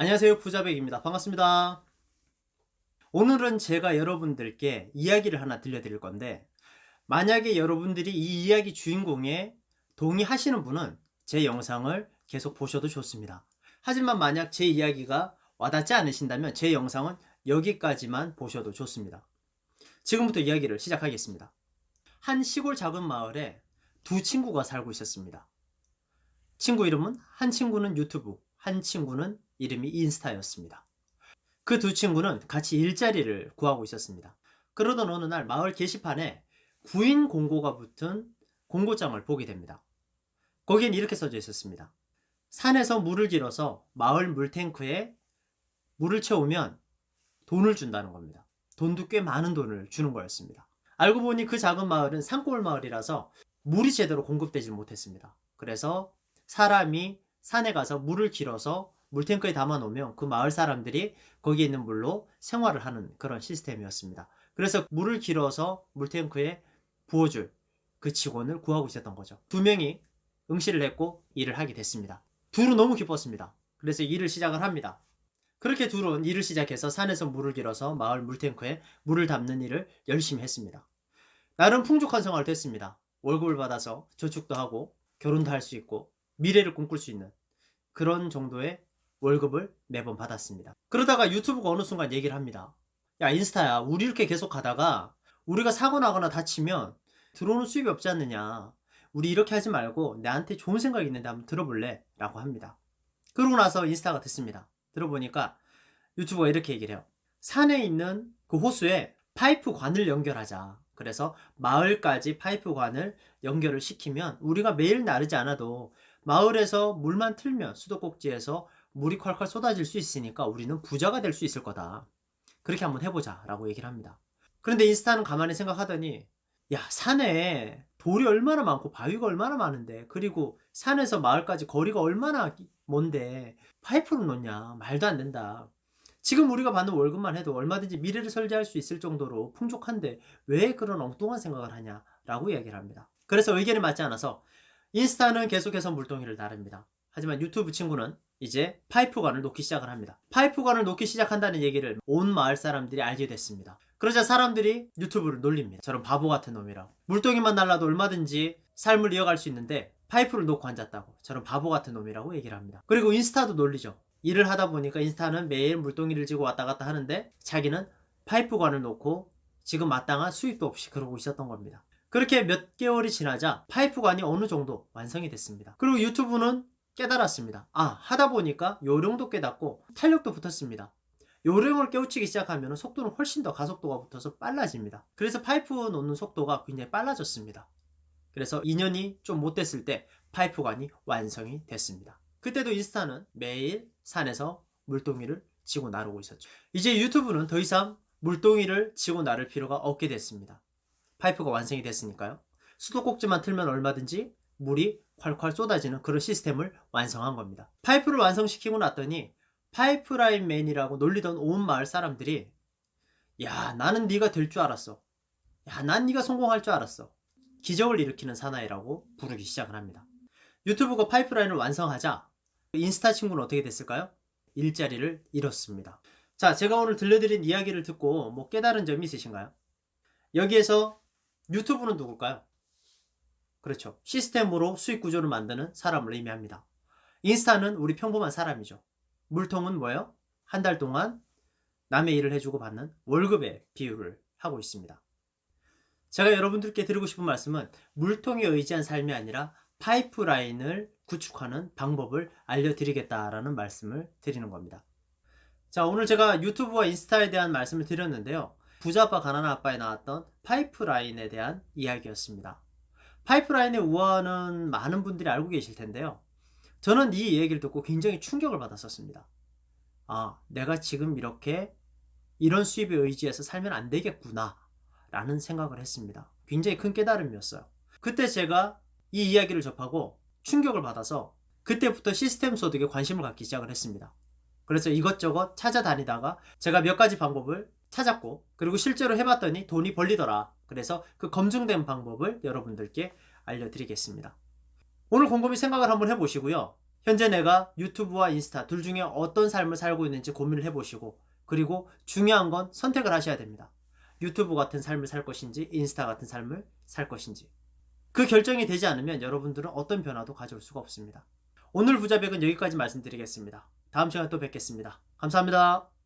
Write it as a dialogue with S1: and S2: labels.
S1: 안녕하세요, 부자백입니다. 반갑습니다. 오늘은 제가 여러분들께 이야기를 하나 들려드릴 건데, 만약에 여러분들이 이 이야기 주인공에 동의하시는 분은 제 영상을 계속 보셔도 좋습니다. 하지만 만약 제 이야기가 와닿지 않으신다면 제 영상은 여기까지만 보셔도 좋습니다. 지금부터 이야기를 시작하겠습니다. 한 시골 작은 마을에 두 친구가 살고 있었습니다. 친구 이름은, 한 친구는 유튜브, 한 친구는 이름이 인스타였습니다. 그 두 친구는 같이 일자리를 구하고 있었습니다. 그러던 어느 날 마을 게시판에 구인 공고가 붙은 공고장을 보게 됩니다. 거기엔 이렇게 써져 있었습니다. 산에서 물을 길어서 마을 물탱크에 물을 채우면 돈을 준다는 겁니다. 돈도 꽤 많은 돈을 주는 거였습니다. 알고 보니 그 작은 마을은 산골 마을이라서 물이 제대로 공급되지 못했습니다. 그래서 사람이 산에 가서 물을 길어서 물탱크에 담아 놓으면 그 마을 사람들이 거기에 있는 물로 생활을 하는 그런 시스템이었습니다. 그래서 물을 길어서 물탱크에 부어줄 그 직원을 구하고 있었던 거죠. 두 명이 응시를 했고 일을 하게 됐습니다. 둘은 너무 기뻤습니다. 그래서 일을 시작을 합니다. 그렇게 둘은 일을 시작해서 산에서 물을 길어서 마을 물탱크에 물을 담는 일을 열심히 했습니다. 나름 풍족한 생활을 했습니다. 월급을 받아서 저축도 하고 결혼도 할 수 있고 미래를 꿈꿀 수 있는 그런 정도의 월급을 매번 받았습니다. 그러다가 유튜브가 어느 순간 얘기를 합니다. 야, 인스타야, 우리 이렇게 계속 가다가 우리가 사고 나거나 다치면 들어오는 수입이 없지 않느냐. 우리 이렇게 하지 말고 나한테 좋은 생각이 있는데 한번 들어볼래? 라고 합니다. 그러고 나서 인스타가 됐습니다. 들어보니까 유튜버가 이렇게 얘기를 해요. 산에 있는 그 호수에 파이프관을 연결하자. 그래서 마을까지 파이프관을 연결을 시키면 우리가 매일 나르지 않아도 마을에서 물만 틀면 수도꼭지에서 물이 콸콸 쏟아질 수 있으니까 우리는 부자가 될 수 있을 거다. 그렇게 한번 해보자 라고 얘기를 합니다. 그런데 인스타는 가만히 생각하더니, 야, 산에 돌이 얼마나 많고 바위가 얼마나 많은데, 그리고 산에서 마을까지 거리가 얼마나 먼데 파이프를 놓냐. 말도 안 된다. 지금 우리가 받는 월급만 해도 얼마든지 미래를 설계할 수 있을 정도로 풍족한데 왜 그런 엉뚱한 생각을 하냐 라고 얘기를 합니다. 그래서 의견이 맞지 않아서 인스타는 계속해서 물동이를 나릅니다. 하지만 유튜브 친구는 이제 파이프관을 놓기 시작을 합니다. 파이프관을 놓기 시작한다는 얘기를 온 마을 사람들이 알게 됐습니다. 그러자 사람들이 유튜브를 놀립니다. 저런 바보 같은 놈이라고. 물동이만 날라도 얼마든지 삶을 이어갈 수 있는데 파이프를 놓고 앉았다고. 저런 바보 같은 놈이라고 얘기를 합니다. 그리고 인스타도 놀리죠. 일을 하다 보니까 인스타는 매일 물동이를 지고 왔다 갔다 하는데 자기는 파이프관을 놓고 지금 마땅한 수입도 없이 그러고 있었던 겁니다. 그렇게 몇 개월이 지나자 파이프관이 어느 정도 완성이 됐습니다. 그리고 유튜브는 깨달았습니다. 하다 보니까 요령도 깨닫고 탄력도 붙었습니다. 요령을 깨우치기 시작하면 속도는 훨씬 더 가속도가 붙어서 빨라집니다. 그래서 파이프 놓는 속도가 굉장히 빨라졌습니다. 그래서 2년이 좀 못 됐을 때 파이프관이 완성이 됐습니다. 그때도 인스타는 매일 산에서 물동이를 지고 나르고 있었죠. 이제 유튜브는 더 이상 물동이를 지고 나를 필요가 없게 됐습니다. 파이프가 완성이 됐으니까요. 수도꼭지만 틀면 얼마든지 물이 콸콸 쏟아지는 그런 시스템을 완성한 겁니다. 파이프를 완성시키고 났더니 파이프라인맨이라고 놀리던 온 마을 사람들이, 야, 나는 네가 될 줄 알았어. 야, 난 네가 성공할 줄 알았어. 기적을 일으키는 사나이라고 부르기 시작을 합니다. 유튜브가 파이프라인을 완성하자 인스타 친구는 어떻게 됐을까요? 일자리를 잃었습니다. 자, 제가 오늘 들려드린 이야기를 듣고 뭐 깨달은 점이 있으신가요? 여기에서 유튜브는 누굴까요? 그렇죠. 시스템으로 수익 구조를 만드는 사람을 의미합니다. 인스타는 우리 평범한 사람이죠. 물통은 뭐예요? 한 달 동안 남의 일을 해주고 받는 월급의 비율을 하고 있습니다. 제가 여러분들께 드리고 싶은 말씀은 물통에 의지한 삶이 아니라 파이프라인을 구축하는 방법을 알려드리겠다라는 말씀을 드리는 겁니다. 자, 오늘 제가 유튜브와 인스타에 대한 말씀을 드렸는데요. 부자 아빠 가난한 아빠에 나왔던 파이프라인에 대한 이야기였습니다. 파이프라인의 우화는 많은 분들이 알고 계실 텐데요. 저는 이 얘기를 듣고 굉장히 충격을 받았었습니다. 내가 지금 이렇게 이런 수입에 의지해서 살면 안 되겠구나 라는 생각을 했습니다. 굉장히 큰 깨달음이었어요. 그때 제가 이 이야기를 접하고 충격을 받아서 그때부터 시스템 소득에 관심을 갖기 시작을 했습니다. 그래서 이것저것 찾아다니다가 제가 몇 가지 방법을 찾았고, 그리고 실제로 해봤더니 돈이 벌리더라. 그래서 그 검증된 방법을 여러분들께 알려드리겠습니다. 오늘 곰곰이 생각을 한번 해보시고요. 현재 내가 유튜브와 인스타 둘 중에 어떤 삶을 살고 있는지 고민을 해보시고, 그리고 중요한 건 선택을 하셔야 됩니다. 유튜브 같은 삶을 살 것인지 인스타 같은 삶을 살 것인지. 그 결정이 되지 않으면 여러분들은 어떤 변화도 가져올 수가 없습니다. 오늘 부자백은 여기까지 말씀드리겠습니다. 다음 시간에 또 뵙겠습니다. 감사합니다.